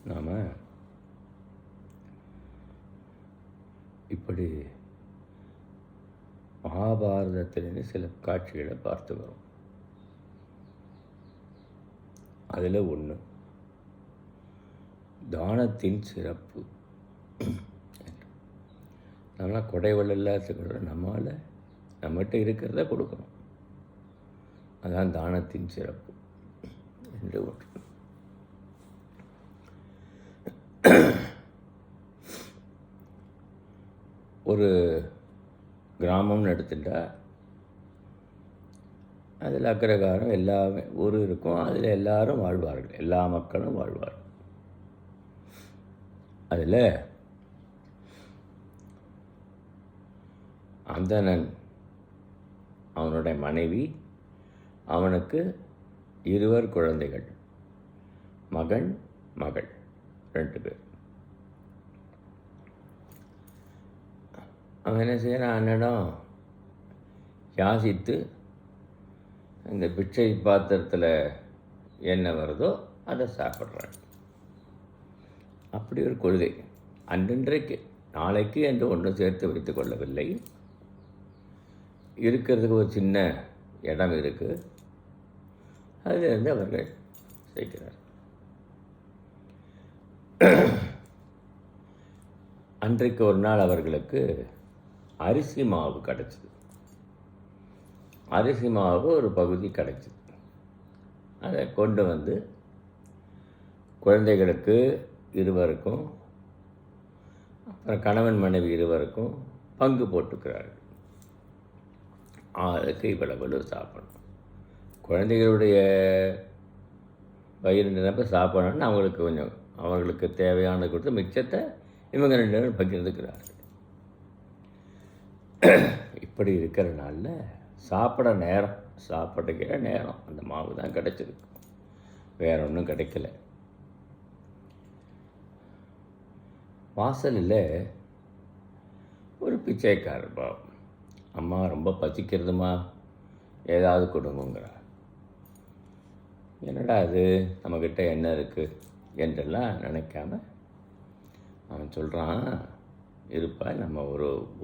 நாம் இப்படி மகாபாரதத்திலிருந்து சில காட்சிகளை பார்த்து வரும். அதில் ஒன்று தானத்தின் சிறப்பு. நம்மளாம் கொடைவள் எல்லாத்துக்கூட நம்மகிட்ட இருக்கிறத கொடுக்கணும். அதான் தானத்தின் சிறப்பு என்று ஒன்று. ஒரு கிராமம்னு எடுத்துட்டா அதில் அக்ரகாரம் எல்லாமே ஊர் இருக்கும். அதில் எல்லாரும் வாழ்வார்கள், எல்லா மக்களும் வாழ்வார்கள். அதில் அந்தணன், அவனுடைய மனைவி, அவனுக்கு 2 குழந்தைகள், மகன் மகள் 2 பேர். அவன் என்ன செய்கிறான், அன்னிடம் யாசித்து இந்த பிச்சை பாத்திரத்தில் என்ன வருதோ அதை சாப்பிட்றாங்க. அப்படி ஒரு கொள்கை. அன்றன்றைக்கு, நாளைக்கு என்று ஒன்றும் சேர்த்து வைத்து கொள்ளவில்லை. இருக்கிறதுக்கு ஒரு சின்ன இடம் இருக்குது, அதிலிருந்து அவர்கள் செய்கிறார். அன்றைக்கு ஒரு நாள் அவர்களுக்கு அரிசி மாவு கிடச்சிது. அரிசி மாவு ஒரு பகுதி கிடச்சிது. அதை கொண்டு வந்து குழந்தைகளுக்கு 2 அப்புறம் கணவன் மனைவி 2 பங்கு போட்டுக்கிறார்கள். அதுக்கு இவ்வளவு சாப்பிடணும். குழந்தைகளுடைய வயிறு நிரப்ப சாப்பிடணும்னு அவங்களுக்கு கொஞ்சம் அவர்களுக்கு தேவையானது கொடுத்து மிச்சத்தை இவங்க 2 பேரும் பகிர்ந்துக்கிறார்கள். இப்படி இருக்கிற நாளில் சாப்பிடுகிற நேரம் அந்த மாவு தான் கிடைச்சிருக்கு, வேற ஒன்றும் கிடைக்கல. வாசலில் ஒரு பிச்சைக்காரர் பாவம், அம்மா ரொம்ப பசிக்கிறதுமா, ஏதாவது கொடுங்குங்கிறார். என்னடா அது, நம்மக்கிட்ட என்ன இருக்குது என்றெல்லாம் நினைக்காம அவன் சொல்கிறான், இருப்பா, நம்ம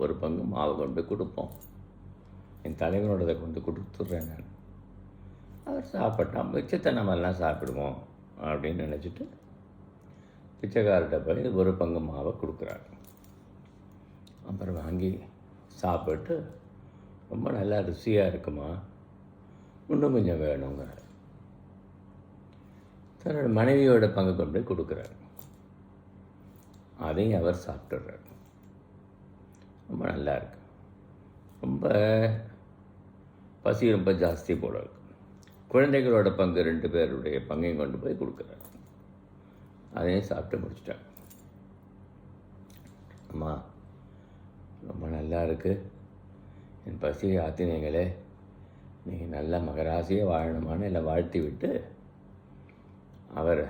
ஒரு பங்கு மாவு கொண்டு போய் கொடுப்போம், என் தலைவனோடதை கொண்டு கொடுத்துட்றேன் நான். அவர் சாப்பிட்டான், மிச்சத்தை நம்ம எல்லாம் சாப்பிடுவோம் அப்படின்னு நினச்சிட்டு பிச்சைக்கார்கிட்ட போய் 1 பங்கு மாவை கொடுக்குறாரு. அப்புறம் வாங்கி சாப்பிட்டு, ரொம்ப நல்லா ருசியாக இருக்குமா, இன்னும் கொஞ்சம் வேணுங்கிறார். தன்னோட மனைவியோட பங்கு கொண்டு போய் கொடுக்குறாரு. அதையும் அவர் சாப்பிட்டுறாரு. ரொம்ப நல்லா இருக்கு, ரொம்ப பசி ரொம்ப ஜாஸ்தி போல இருக்கு. குழந்தைகளோட பங்கு 2 பேருடைய பங்கையும் கொண்டு போய் கொடுக்குறாரு. அதையும் சாப்பிட்டு முடிச்சிட்டாங்க. அம்மா ரொம்ப நல்லா இருக்குது, என் பசியை ஆத்தினீங்களே, நீங்கள் நல்ல மகராசியை வாழணுமான்னு எல்லாம் வாழ்த்தி விட்டு அவர்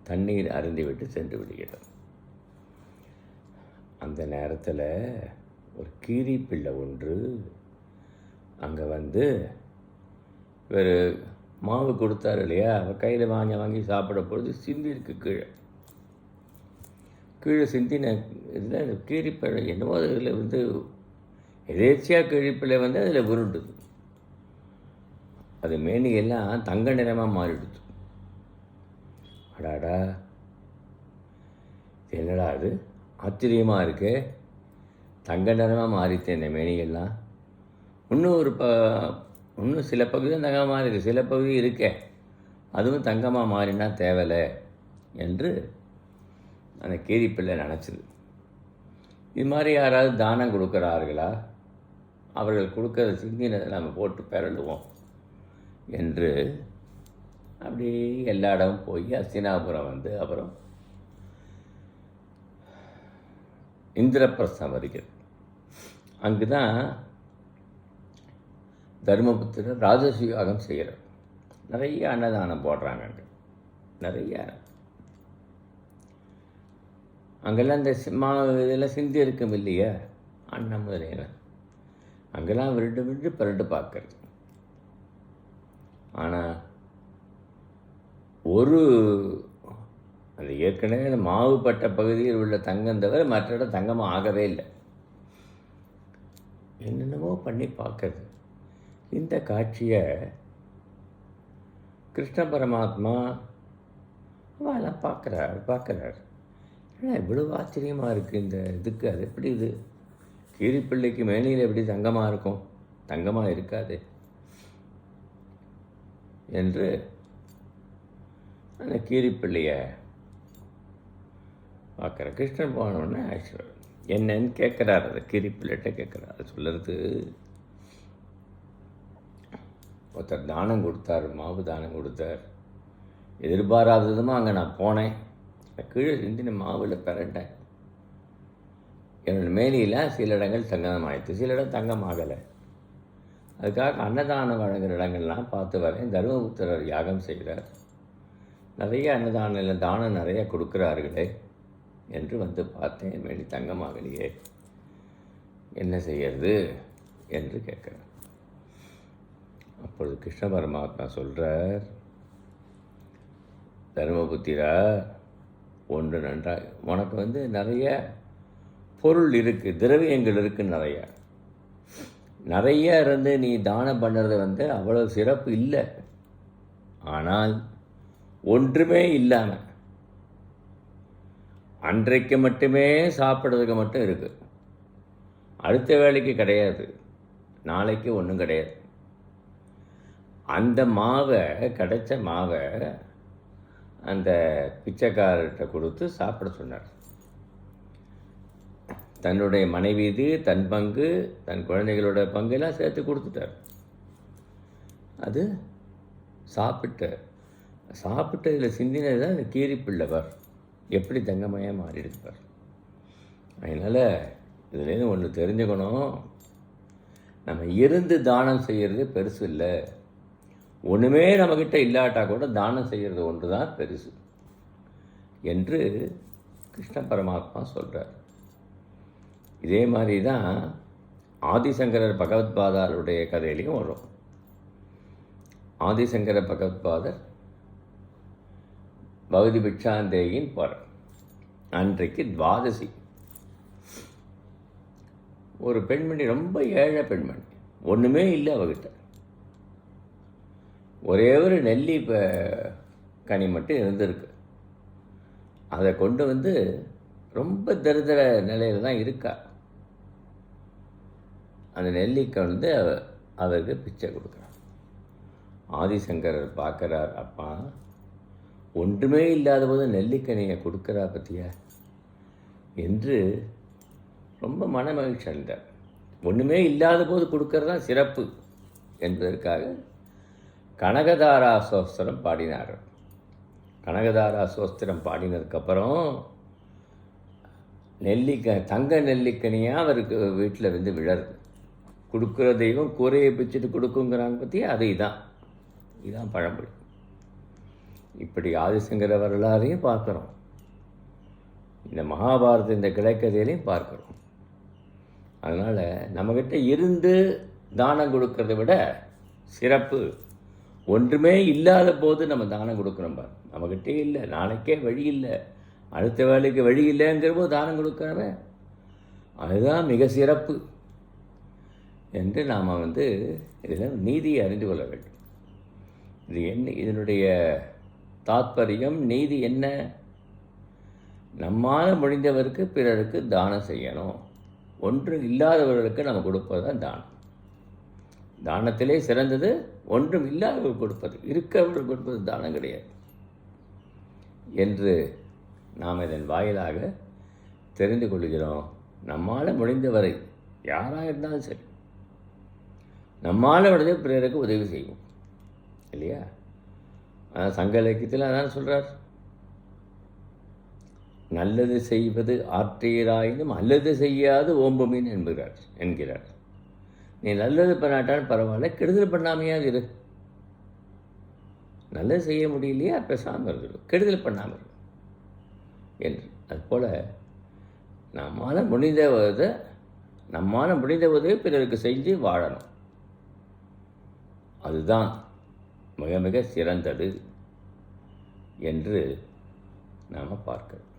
தண்ணீர் அருந்தி விட்டு சென்று விடுகிறார். அந்த நேரத்தில் ஒரு கீரி பிள்ளை ஒன்று அங்கே வந்து வேறு மாவு கொடுத்தாரு இல்லையா, அவள் கையில் வாங்கி சாப்பிட பொழுது சிந்திருக்கு. கீழே சிந்தின இதில் அந்த கீரிப்பிள்ளை என்னமோ அதில் வந்து எதேச்சியாக கீரிப்பிள்ளை வந்து அதில் உருண்டுது. அது மேனியெல்லாம் தங்க நிறமாக மாறிடுச்சு. அடாடா, என்னடா அது ஆச்சரியமாக இருக்கு, தங்க நிறமாக மாறித்தேன் இந்த மேனிகள்லாம். இன்னும் சில பகுதி தான் தங்கமாக மாறிது, சில பகுதி இருக்கே அதுவும் தங்கமாக மாறினா தேவலை என்று அந்த கீரிப்பிள்ளை நினச்சிது. இது மாதிரி யாராவது தானம் கொடுக்குறார்களா, அவர்கள் கொடுக்கறத சிந்தினதை நம்ம போட்டு பெறலுவோம் என்று அப்படி எல்லா இடமும் போய் அஸ்தினாபுரம் வந்து அப்புறம் இந்திரபிரஸ்தம் வருகிறது. அங்கு தான் தர்மபுத்திரர் ராஜசூய யாகம் செய்கிறார். நிறைய அன்னதானம் போடுறாங்க, நிறைய. அங்கெல்லாம் இந்த இதெல்லாம் சிந்தி இருக்கும் இல்லையா, அன்னம் முதலியன, அங்கெல்லாம் விருண்டு பரண்டு பார்க்கறது. ஆனால் ஒரு அந்த ஏற்கனவே அந்த மாவுபட்ட பகுதியில் உள்ள தங்கம் தவிர மற்ற இடம் தங்கமாக ஆகவே இல்லை. என்னென்னமோ பண்ணி பார்க்கறது. இந்த காட்சியை கிருஷ்ண பரமாத்மா அவெல்லாம் பார்க்குறார். ஏன்னா இவ்வளோ ஆச்சரியமாக இருக்குது இந்த இதுக்கு. அது எப்படி இது கீரிப்பிள்ளைக்கு மேனியில் எப்படி தங்கமாக இருக்கும்? தங்கமாக இருக்காது என்று அந்த கீரிப்பிள்ளையை பார்க்குற. கிருஷ்ணன் போனோடனே ஆக்சுவலாக என்னன்னு கேட்குறாரு. அதை கீரிப்பிள்ளைகிட்ட கேட்குறாரு. அது சொல்லுறது, ஒருத்தர் தானம் கொடுத்தார், மாவு தானம் கொடுத்தார். எதிர்பாராததுமாக அங்கே நான் போனேன். கீழே சிந்தின மாவில் பிறண்டேன். என்னோட மேனியில் சில இடங்கள் தங்கம் ஆயிடுச்சு, சில இடம் தங்கம் ஆகலை. அதுக்காக அன்னதானம் வழங்குகிற இடங்கள்லாம் பார்த்து வரேன். தர்மபுத்திரர் யாகம் செய்கிறார், நிறைய அன்னதானம் தானம் நிறைய கொடுக்குறார்களே என்று வந்து பார்த்தேன். மேனி தங்கமாகலையே, என்ன செய்யறது என்று கேட்குறேன். அப்பொழுது கிருஷ்ண பரமாத்மா சொல்கிறார், தர்மபுத்திரா, ஒன்று நன்றாக உனக்கு நிறைய பொருள் இருக்குது, திரவியங்கள் இருக்குது, நிறைய இருந்து நீ தானம் பண்ணுறது அவ்வளோ சிறப்பு இல்லை. ஆனால் ஒன்றுமே இல்லாமல் அன்றைக்கு மட்டுமே சாப்பிட்றதுக்கு மட்டும் இருக்குது, அடுத்த வேலைக்கு கிடையாது, நாளைக்கு ஒன்றும் கிடையாது. அந்த மாவை, கிடைச்ச மாவை அந்த பிச்சைக்காரர்கிட்ட கொடுத்து சாப்பிட சொன்னார். தன்னுடைய மனைவி இது, தன் பங்கு, தன் குழந்தைகளோட பங்கெல்லாம் சேர்த்து கொடுத்துட்டார். அது சாப்பிட்டு இதில் சிந்தினது தான் இந்த கீரிப்பிள்ளைவர் எப்படி தங்கமயம் மாறிடுப்பார். அதனால் இதுலேருந்து ஒன்று தெரிஞ்சுக்கணும், நம்ம இருந்து தானம் செய்கிறது பெருசு இல்லை. ஒன்றுமே நம்மக்கிட்ட இல்லாட்டா கூட தானம் செய்கிறது ஒன்று தான் பெருசு என்று கிருஷ்ண பரமாத்மா சொல்கிறார். இதே மாதிரி தான் ஆதிசங்கரர் பகவத்பாதருடைய கதையிலையும் வரும். ஆதிசங்கர பகவத்பாதர் பகவதி பிக்ஷாந்தேயின் போகிறார். அன்றைக்கு துவாதசி. ஒரு பெண்மணி, ரொம்ப ஏழை பெண்மணி, ஒன்றுமே இல்லை அவகிட்ட. ஒரே ஒரு நெல்லி கனி மட்டும் இருந்திருக்கு. அதை கொண்டு ரொம்ப தரித்திர நிலையில் தான் இருக்கா. அந்த நெல்லிக்கை அவருக்கு பிச்சை கொடுக்குறார். ஆதிசங்கரர் பார்க்குறார், அப்பா ஒன்றுமே இல்லாத போது நெல்லிக்கனியை கொடுக்குறா பற்றியா என்று ரொம்ப மனமகிழ்ச்சி அடைந்தார். ஒன்றுமே இல்லாத போது கொடுக்கறது தான் சிறப்பு என்பதற்காக கனகதாரா சோஸ்திரம் பாடினார். கனகதாரா சோஸ்திரம் பாடினதுக்கப்புறம் தங்க நெல்லிக்கனியாக அவருக்கு வீட்டில் விழருது. கொடுக்குற தெய்வம் கூரையை பிச்சுட்டு கொடுக்குங்கிறாங்க பற்றியா, அது இதான் பழமொழி. இப்படி ஆதிசங்கர வரலாறையும் பார்க்குறோம், இந்த மகாபாரத இந்த கிளைக்கதையிலையும் பார்க்குறோம். அதனால் நம்மக்கிட்ட இருந்து தானம் கொடுக்கறத விட சிறப்பு ஒன்றுமே இல்லாத போது நம்ம தானம் கொடுக்குறோம். நம்மக்கிட்டே இல்லை, நாளைக்கே வழி இல்லை, அடுத்த வேலைக்கு வழி இல்லைங்கிற போது தானம் கொடுக்குறவன் அதுதான் மிக சிறப்பு என்று நாம் இதில் நீதியை அறிந்து கொள்ள வேண்டும். இது என்ன, இதனுடைய தாத்பரியம், நீதி என்ன? நம்மால் முடிந்தவருக்கு பிறருக்கு தானம் செய்யணும். ஒன்று இல்லாதவர்களுக்கு நம்ம கொடுப்பது தான் தானம். தானத்திலே சிறந்தது ஒன்றும் இல்லாதவர்கள் கொடுப்பது, இருக்கிறவர்கள் கொடுப்பது தானம் கிடையாது என்று நாம் இதன் வாயிலாக தெரிந்து கொள்கிறோம். நம்மால் முடிந்தவரை யாராக இருந்தாலும் சரி, நம்மால் முடிஞ்ச பிறருக்கு உதவி செய்வோம் இல்லையா? சங்க இலக்கியத்தில் அதான் சொல்கிறார், நல்லது செய்வது ஆற்றீராயினும் அல்லது செய்யாது ஓம்புமீன் என்கிறார். நீ நல்லது பண்ணாட்டாலும் பரவாயில்ல, கெடுதல் பண்ணாமையாது இரு. நல்லது செய்ய முடியலையா, பேசாமல் இருந்துடும், கெடுதல் பண்ணாமல் இரு என்று. அதுபோல் நம்மால் முடிந்த உதவி பிறருக்கு செஞ்சு வாழணும். அதுதான் மிக மிக சிறந்தது என்று நாம் பார்க்கிறோம்.